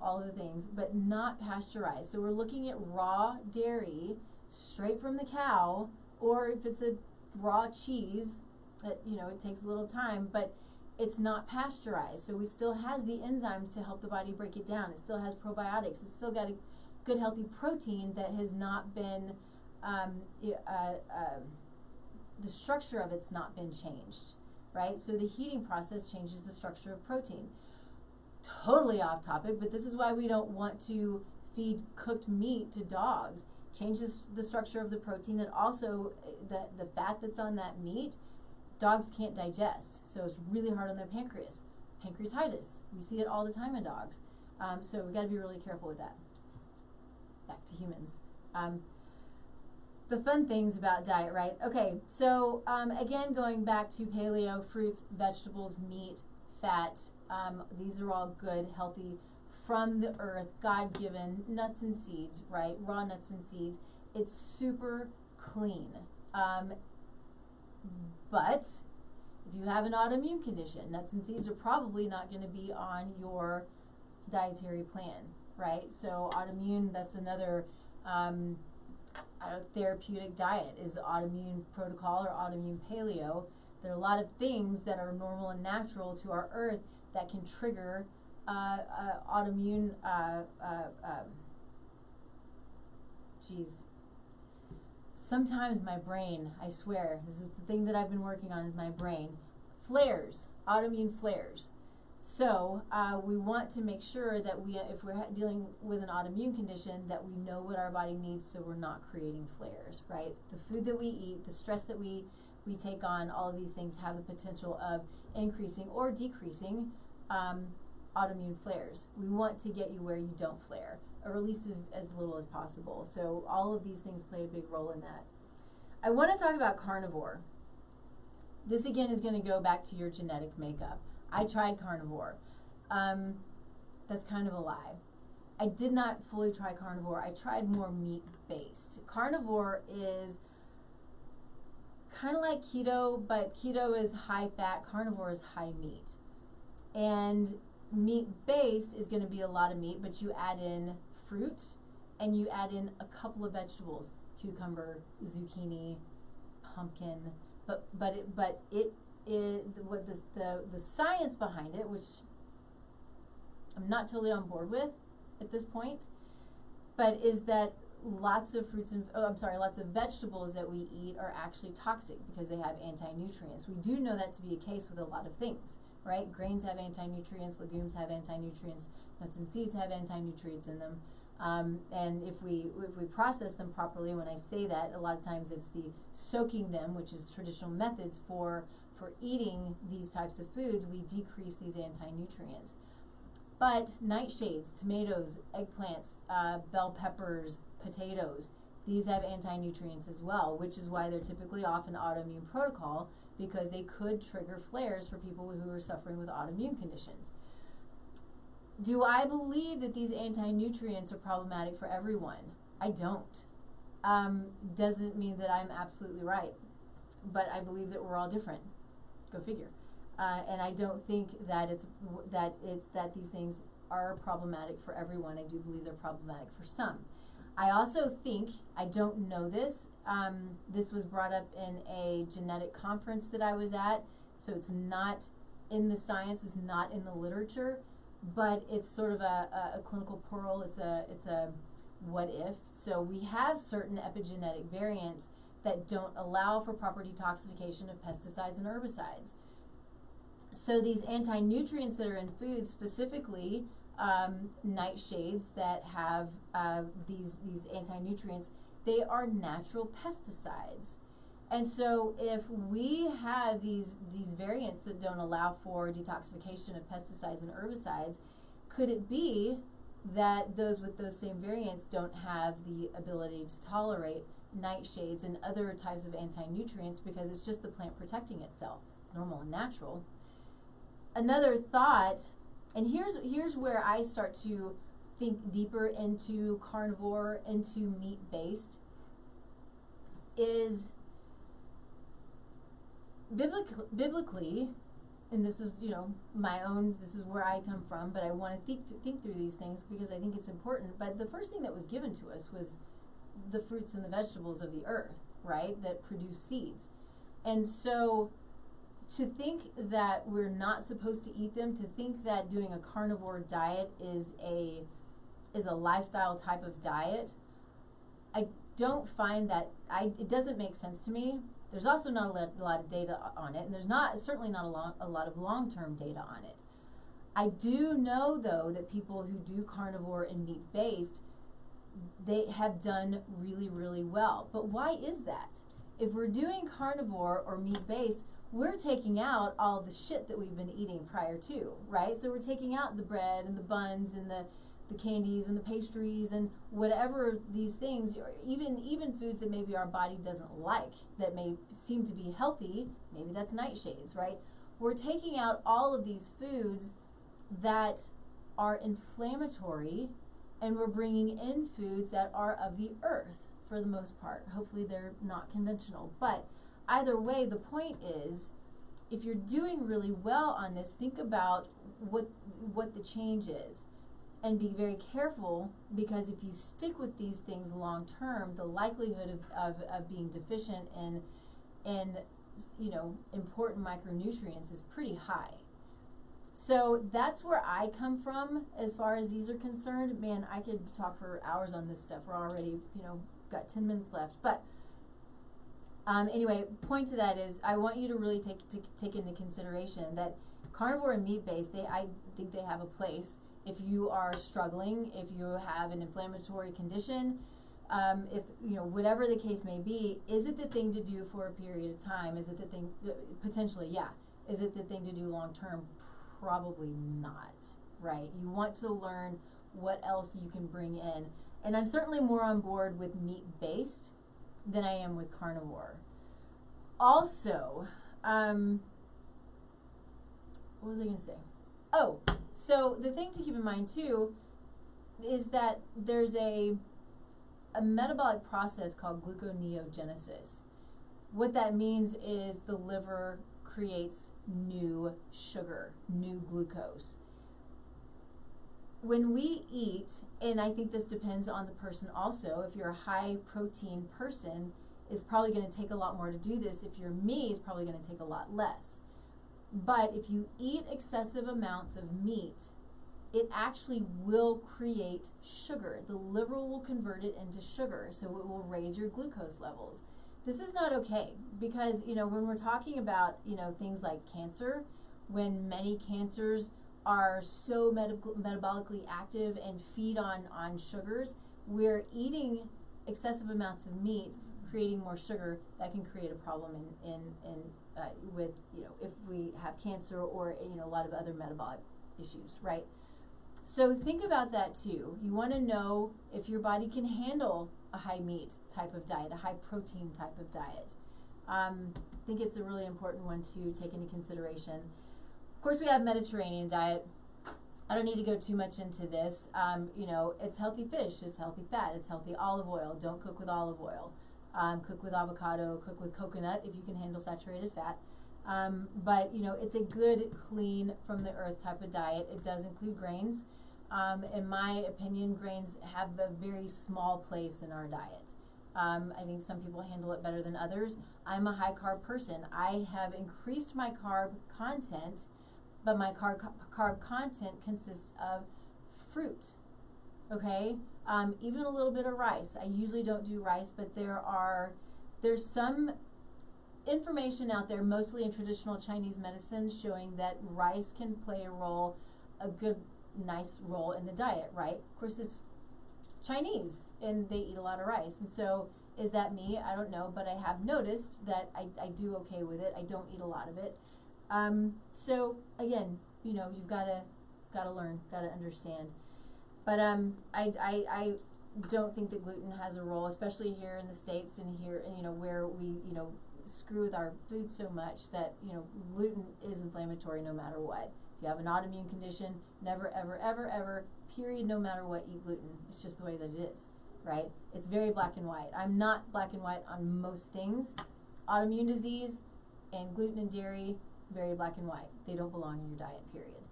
all of the things, but not pasteurized. So we're looking at raw dairy straight from the cow, or if it's a raw cheese, that it takes a little time, but it's not pasteurized. So it still has the enzymes to help the body break it down. It still has probiotics. It's still got a good healthy protein that has not been the structure of it's not been changed, right? So the heating process changes the structure of protein. Totally off topic, but this is why we don't want to feed cooked meat to dogs. Changes the structure of the protein, and also the fat that's on that meat, dogs can't digest. So it's really hard on their pancreas. pancreatitis. We see it all the time in dogs. So we got to be really careful with that. Back to humans. The fun things about diet, right? Okay, so again, going back to paleo, fruits, vegetables, meat, fat, these are all good, healthy, from the earth, God-given nuts and seeds, right? Raw nuts and seeds. It's super clean. But if you have an autoimmune condition, nuts and seeds are probably not going to be on your dietary plan, right? So autoimmune, that's another therapeutic diet is autoimmune protocol or autoimmune paleo. There are a lot of things that are normal and natural to our earth that can trigger autoimmune, sometimes my brain, I swear, this is the thing that I've been working on is my brain, flares, autoimmune flares. So we want to make sure that if we're dealing with an autoimmune condition, that we know what our body needs so we're not creating flares, right? The food that we eat, the stress that we take on, all of these things have the potential of increasing or decreasing autoimmune flares. We want to get you where you don't flare, or at least as little as possible. So all of these things play a big role in that. I want to talk about carnivore. This again is going to go back to your genetic makeup. I tried carnivore. That's kind of a lie. I did not fully try carnivore. I tried more meat-based. Carnivore is kind of like keto, but keto is high fat, carnivore is high meat. And meat-based is going to be a lot of meat, but you add in fruit and you add in a couple of vegetables, cucumber, zucchini, pumpkin, but it is what the science behind it, which I'm not totally on board with at this point, but is that lots of lots of vegetables that we eat are actually toxic because they have anti-nutrients. We do know that to be a case with a lot of things, right? Grains have anti-nutrients, legumes have anti-nutrients, nuts and seeds have anti-nutrients in them. And if we process them properly, when I say that, a lot of times it's the soaking them, which is traditional methods for eating these types of foods, we decrease these anti-nutrients. But nightshades, tomatoes, eggplants, bell peppers, potatoes, these have anti-nutrients as well, which is why they're typically off an autoimmune protocol, because they could trigger flares for people who are suffering with autoimmune conditions. Do I believe that these anti-nutrients are problematic for everyone? I don't. Doesn't mean that I'm absolutely right, but I believe that we're all different. Go figure. And I don't think that these things are problematic for everyone. I do believe they're problematic for some. I also think, I don't know this, this was brought up in a genetic conference that I was at, so it's not in the science, it's not in the literature, but it's sort of a clinical pearl. It's a what if. So we have certain epigenetic variants that don't allow for proper detoxification of pesticides and herbicides. So these anti-nutrients that are in foods, specifically nightshades that have these anti-nutrients, they are natural pesticides. And so if we have these variants that don't allow for detoxification of pesticides and herbicides, could it be that those with those same variants don't have the ability to tolerate nightshades and other types of anti-nutrients because it's just the plant protecting itself? It's normal and natural. Another thought, and here's where I start to think deeper into carnivore, into meat-based, is biblically, and this is, my own, this is where I come from, but I want to think through these things because I think it's important. But the first thing that was given to us was the fruits and the vegetables of the earth, right, that produce seeds. And so to think that we're not supposed to eat them, to think that doing a carnivore diet is a lifestyle type of diet, I don't find that, it doesn't make sense to me. There's also not a lot of data on it, and there's certainly not a lot of long-term data on it. I do know, though, that people who do carnivore and meat-based, they have done really, really well. But why is that? If we're doing carnivore or meat-based, we're taking out all the shit that we've been eating prior to, right? So we're taking out the bread and the buns and the candies and the pastries and whatever these things, or even foods that maybe our body doesn't like, that may seem to be healthy. Maybe that's nightshades, right? We're taking out all of these foods that are inflammatory, and we're bringing in foods that are of the earth for the most part. Hopefully they're not conventional. But either way, the point is, if you're doing really well on this, think about what the change is. And be very careful, because if you stick with these things long term, the likelihood of being deficient in important micronutrients is pretty high. So that's where I come from as far as these are concerned. Man, I could talk for hours on this stuff. We're already, got 10 minutes left. But anyway, point to that is, I want you to really take into consideration that carnivore and meat-based, I think they have a place. If you are struggling, if you have an inflammatory condition, if whatever the case may be, is it the thing to do for a period of time? Is it the thing, potentially, yeah. Is it the thing to do long term? Probably not, right? You want to learn what else you can bring in. And I'm certainly more on board with meat-based than I am with carnivore. Also, what was I going to say? Oh, so the thing to keep in mind too is that there's a metabolic process called gluconeogenesis. What that means is the liver creates new sugar, new glucose. When we eat, and I think this depends on the person also, if you're a high protein person, it's probably going to take a lot more to do this. If you're me, it's probably going to take a lot less. But if you eat excessive amounts of meat, it actually will create sugar. The liver will convert it into sugar, so it will raise your glucose levels. This is not okay, because when we're talking about things like cancer, when many cancers are so metabolically active and feed on sugars, we're eating excessive amounts of meat, creating more sugar that can create a problem with if we have cancer or a lot of other metabolic issues, right? So think about that too. You want to know if your body can handle a high meat type of diet, a high protein type of diet. I think it's a really important one to take into consideration. Of course, we have Mediterranean diet. I don't need to go too much into this. It's healthy fish, it's healthy fat, it's healthy olive oil. Don't cook with olive oil. Cook with avocado, cook with coconut if you can handle saturated fat. But it's a good, clean, from the earth type of diet. It does include grains. In my opinion, grains have a very small place in our diet. I think some people handle it better than others. I'm a high carb person. I have increased my carb content, but my carb content consists of fruit. Okay, even a little bit of rice. I usually don't do rice, but there's some information out there, mostly in traditional Chinese medicine, showing that rice can play a good, nice role in the diet, right? Of course, it's Chinese, and they eat a lot of rice. And so, is that me? I don't know, but I have noticed that I do okay with it. I don't eat a lot of it. So again, you've got to learn, got to understand. But I don't think that gluten has a role, especially here in the States and here, where we, screw with our food so much that, gluten is inflammatory no matter what. If you have an autoimmune condition, never, ever, ever, ever, period, no matter what, eat gluten. It's just the way that it is, right? It's very black and white. I'm not black and white on most things. Autoimmune disease and gluten and dairy, very black and white. They don't belong in your diet, period.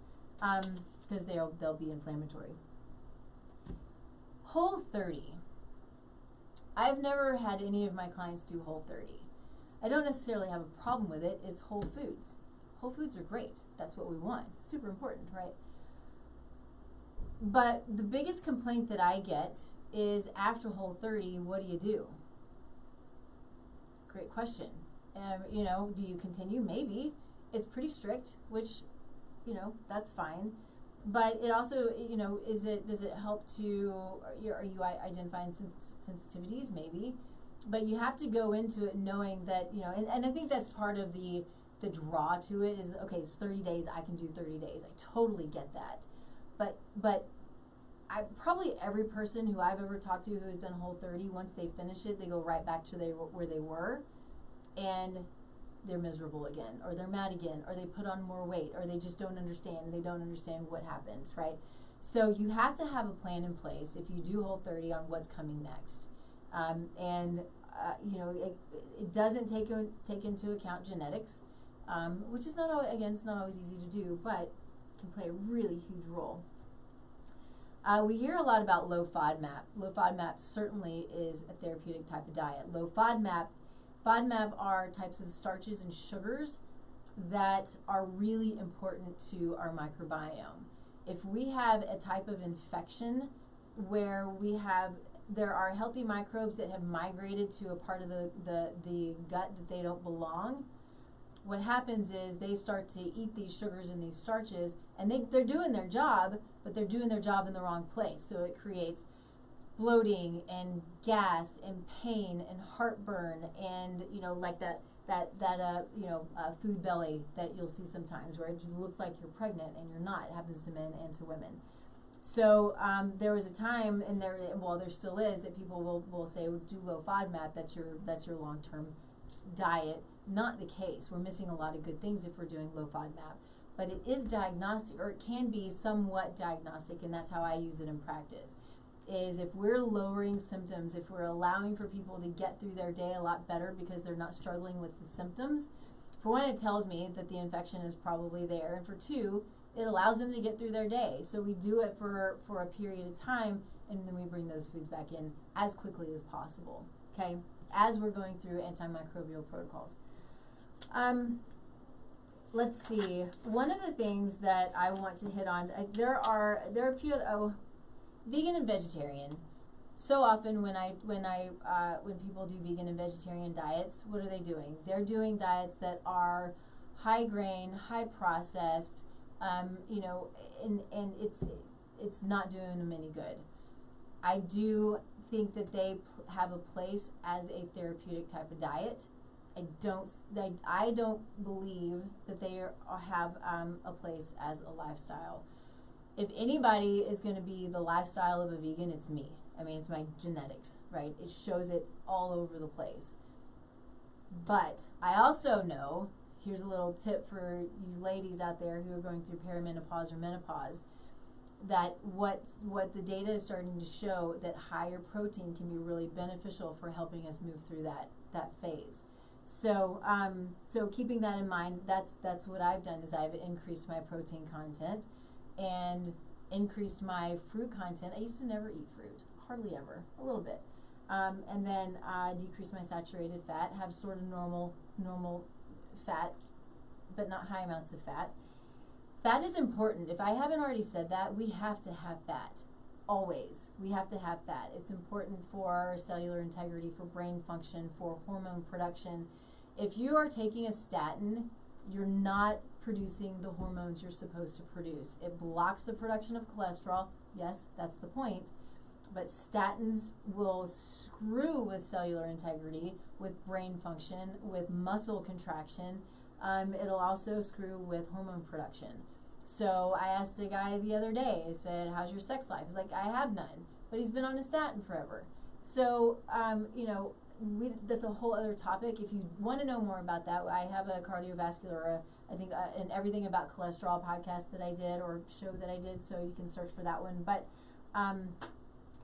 Because they'll be inflammatory. Whole30. I've never had any of my clients do Whole30. I don't necessarily have a problem with it. It's whole foods. Whole foods are great. That's what we want. It's super important, right? But the biggest complaint that I get is, after Whole30, what do? Great question. Do you continue? Maybe. It's pretty strict, which, that's fine. But it also, does it help to, are you identifying sensitivities? Maybe. But you have to go into it knowing that, and I think that's part of the the draw to it is, okay, it's 30 days, I can do 30 days. I totally get that. But probably every person who I've ever talked to who has done Whole30, once they finish it, they go right back to where they were, and they're miserable again, or they're mad again, or they put on more weight, or they just don't understand, and they don't understand what happens, right? So you have to have a plan in place if you do Whole30 on what's coming next. It doesn't take into account genetics, which is it's not always easy to do, but can play a really huge role. We hear a lot about low FODMAP. Low FODMAP certainly is a therapeutic type of diet. Low FODMAP are types of starches and sugars that are really important to our microbiome. If we have a type of infection where there are healthy microbes that have migrated to a part of the gut that they don't belong, what happens is they start to eat these sugars and these starches, and they're doing their job, but they're doing their job in the wrong place. So it creates bloating and gas and pain and heartburn and, like that food belly that you'll see sometimes where it just looks like you're pregnant and you're not. It happens to men and to women. So there was a time, and there still is, that people will say, do low FODMAP, that's your long-term diet. Not the case. We're missing a lot of good things if we're doing low FODMAP. But it is diagnostic, or it can be somewhat diagnostic, and that's how I use it in practice, is if we're lowering symptoms, if we're allowing for people to get through their day a lot better because they're not struggling with the symptoms, for one, it tells me that the infection is probably there, and for two, it allows them to get through their day. So we do it for a period of time, and then we bring those foods back in as quickly as possible, okay, as we're going through antimicrobial protocols. Let's see. One of the things that I want to hit on, there are a few other, vegan and vegetarian. So often when people do vegan and vegetarian diets, what are they doing? They're doing diets that are high grain, high processed, and it's not doing them any good. I do think that they have a place as a therapeutic type of diet. I don't believe that they have a place as a lifestyle. If anybody is going to be the lifestyle of a vegan, it's me. I mean, it's my genetics, right? It shows it all over the place. But I also know, here's a little tip for you ladies out there who are going through perimenopause or menopause, that what the data is starting to show, that higher protein can be really beneficial for helping us move through that phase. So keeping that in mind, that's what I've done, is I've increased my protein content and increased my fruit content. I used to never eat fruit, hardly ever, a little bit. And then decrease my saturated fat, have sort of normal fat, but not high amounts of fat. Fat is important. If I haven't already said that, we have to have fat. Always. We have to have fat. It's important for our cellular integrity, for brain function, for hormone production. If you are taking a statin, you're not producing the hormones you're supposed to produce. It blocks the production of cholesterol. Yes, that's the point. But statins will screw with cellular integrity, with brain function, with muscle contraction. It'll also screw with hormone production. So I asked a guy the other day, I said, how's your sex life? He's like, I have none. But he's been on a statin forever. So, that's a whole other topic. If you want to know more about that, I have a cardiovascular, an everything about cholesterol podcast that I did, or show that I did, so you can search for that one. But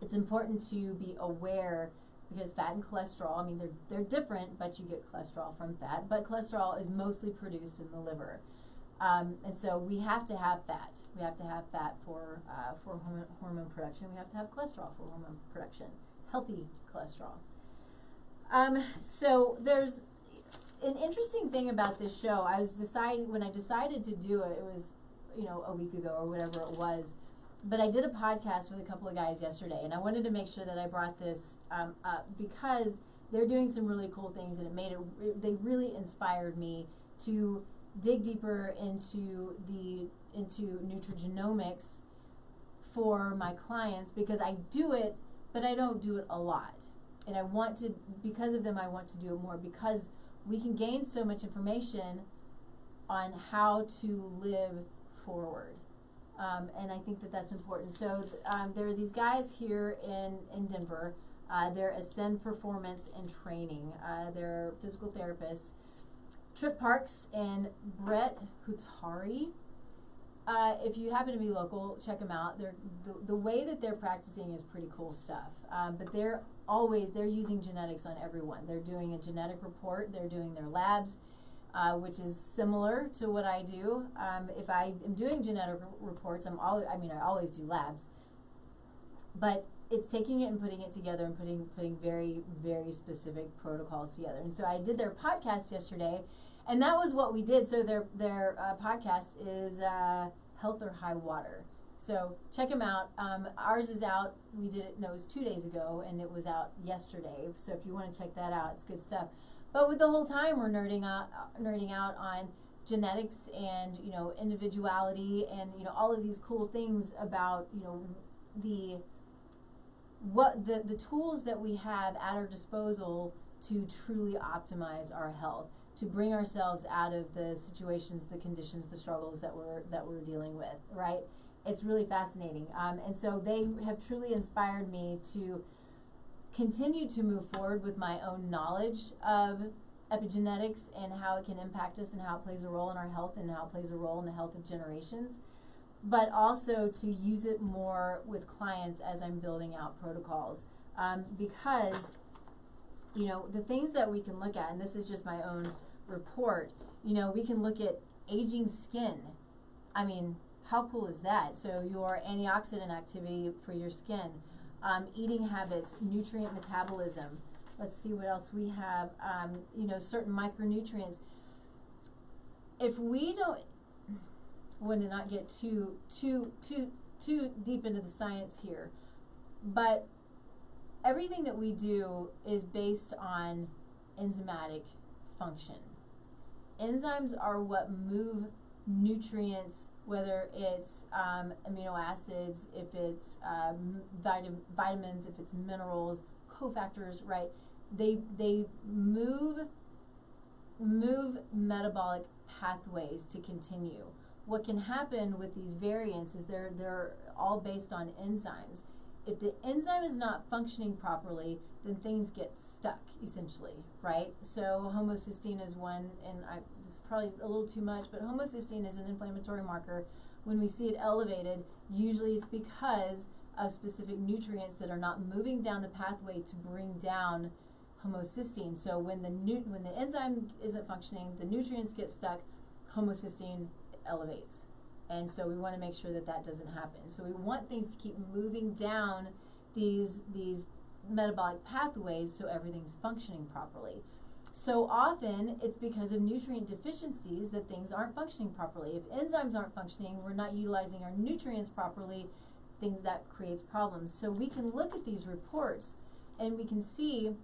it's important to be aware, because fat and cholesterol, I mean, they're different, but you get cholesterol from fat. But cholesterol is mostly produced in the liver. And so we have to have fat. We have to have fat for hormone production. We have to have cholesterol for hormone production, healthy cholesterol. So there's an interesting thing about this show. When I decided to do it, it was, a week ago or whatever it was. But I did a podcast with a couple of guys yesterday, and I wanted to make sure that I brought this up because they're doing some really cool things, and they really inspired me to dig deeper into nutrigenomics for my clients, because I do it, but I don't do it a lot. And because of them, I want to do it more, because we can gain so much information on how to live forward. And I think that that's important. So there are these guys here in Denver. They're Ascend Performance and Training. They're physical therapists. Trip Parks and Brett Hutari. If you happen to be local, check them out. The way that they're practicing is pretty cool stuff. But they're using genetics on everyone. They're doing a genetic report. They're doing their labs, which is similar to what I do. If I am doing genetic reports, I always do labs. But it's taking it and putting it together and putting very, very specific protocols together. And so I did their podcast yesterday, and that was what we did. So their podcast is Health or High Water. So check them out. Ours is out. We did it. No, it was 2 days ago, and it was out yesterday. So if you want to check that out, it's good stuff. But with the whole time, we're nerding out on genetics and individuality and all of these cool things about the tools that we have at our disposal to truly optimize our health, to bring ourselves out of the situations, the conditions, the struggles that we're dealing with, right? It's really fascinating. And so they have truly inspired me to continue to move forward with my own knowledge of epigenetics and how it can impact us and how it plays a role in our health and how it plays a role in the health of generations, but also to use it more with clients as I'm building out protocols. Because, the things that we can look at, and this is just my own report, we can look at aging skin. I mean, how cool is that? So your antioxidant activity for your skin, eating habits, nutrient metabolism. Let's see what else we have. Certain micronutrients. If we don't, want to not get too deep into the science here, but everything that we do is based on enzymatic function. Enzymes are what move nutrients, whether it's amino acids, if it's vitamins, if it's minerals, cofactors, right? They move metabolic pathways to continue. What can happen with these variants is they're all based on enzymes. If the enzyme is not functioning properly, then things get stuck, essentially, right? So homocysteine is one, and this is probably a little too much, but homocysteine is an inflammatory marker. When we see it elevated, usually it's because of specific nutrients that are not moving down the pathway to bring down homocysteine. So when the enzyme isn't functioning, the nutrients get stuck, homocysteine elevates. And so we want to make sure that doesn't happen. So we want things to keep moving down these metabolic pathways so everything's functioning properly. So often it's because of nutrient deficiencies that things aren't functioning properly. If enzymes aren't functioning, we're not utilizing our nutrients properly, that creates problems. So we can look at these reports and we can see,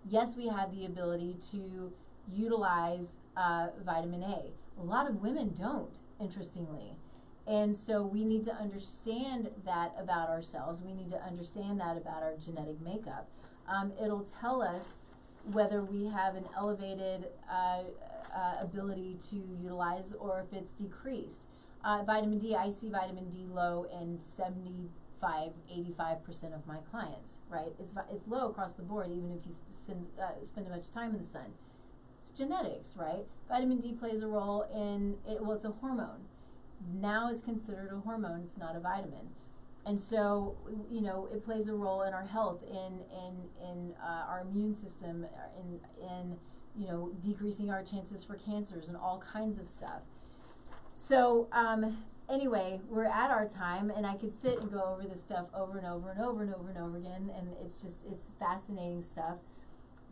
yes, we have the ability to utilize vitamin A. A lot of women don't, interestingly. And so we need to understand that about ourselves. We need to understand that about our genetic makeup. It'll tell us whether we have an elevated ability to utilize or if it's decreased. Vitamin D, I see vitamin D low in 85% of my clients, right? It's low across the board, even if you spend a bunch of time in the sun. It's genetics, right? Vitamin D plays a role in it. Well, it's a hormone. Now it's considered a hormone. It's not a vitamin. And so, it plays a role in our health, in our immune system, in decreasing our chances for cancers and all kinds of stuff. So, anyway, we're at our time, and I could sit and go over this stuff over and over and over and over and over again, and it's fascinating stuff.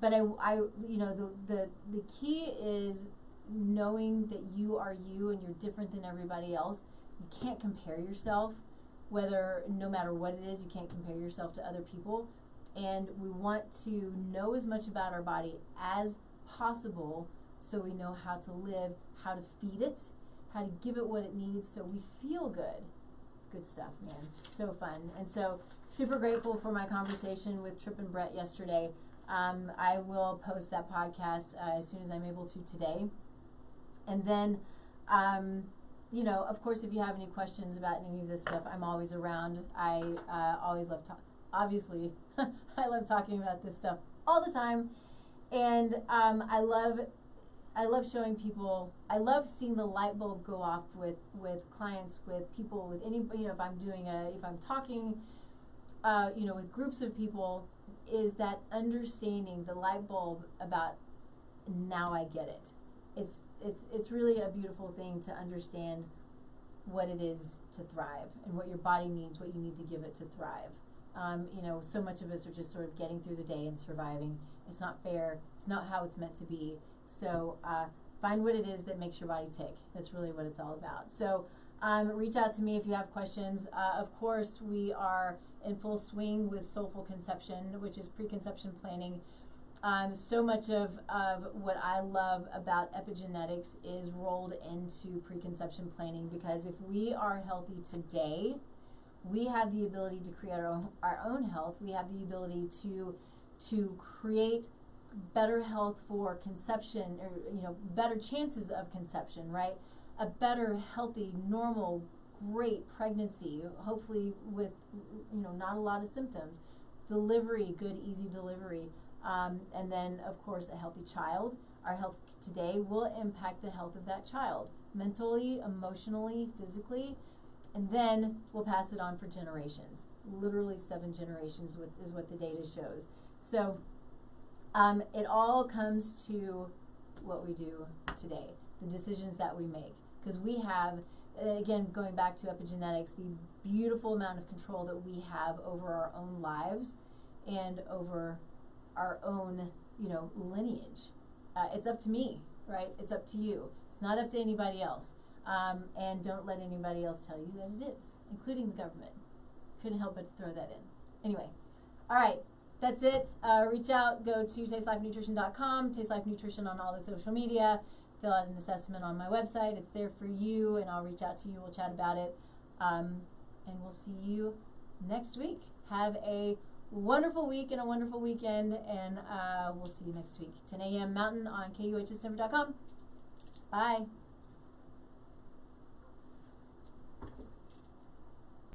But the key is knowing that you are you and you're different than everybody else. You can't compare yourself, no matter what it is, you can't compare yourself to other people. And we want to know as much about our body as possible so we know how to live, how to feed it, how to give it what it needs so we feel good. Good stuff, man. So fun. And so super grateful for my conversation with Trip and Brett yesterday. I will post that podcast as soon as I'm able to today. And then, you know, of course, if you have any questions about any of this stuff, I'm always around. I always love obviously, I love talking about this stuff all the time. And I love showing people, I love seeing the light bulb go off with clients, with people, with any, you know, if I'm talking, you know, with groups of people, is that understanding the light bulb about, now I get it. It's really a beautiful thing to understand what it is to thrive and what your body needs, what you need to give it to thrive. You know, so much of us are just sort of getting through the day and surviving. It's not fair. It's not how it's meant to be. So find what it is that makes your body tick. That's really what it's all about. So reach out to me if you have questions. Of course, we are in full swing with Soulful Conception, which is preconception planning. So much of what I love about epigenetics is rolled into preconception planning, because if we are healthy today, we have the ability to create our own health. We have the ability to create better health for conception, or, you know, better chances of conception, right? A better, healthy, normal, great pregnancy, hopefully with, you know, not a lot of symptoms. Delivery, good, easy delivery. And then, of course, a healthy child. Our health today will impact the health of that child, mentally, emotionally, physically, and then we'll pass it on for generations. Literally 7 generations is what the data shows. So it all comes to what we do today, the decisions that we make. Because we have, again, going back to epigenetics, the beautiful amount of control that we have over our own lives and over our own, you know, lineage. It's up to me, right? It's up to you. It's not up to anybody else. And don't let anybody else tell you that it is, including the government. Couldn't help but to throw that in. Anyway, all right, that's it. Reach out, go to tastelifenutrition.com, Taste Life Nutrition on all the social media. Fill out an assessment on my website. It's there for you, and I'll reach out to you. We'll chat about it. And we'll see you next week. Have a wonderful week and a wonderful weekend, and we'll see you next week. 10 a.m. Mountain on KUHSdenver.com. Bye.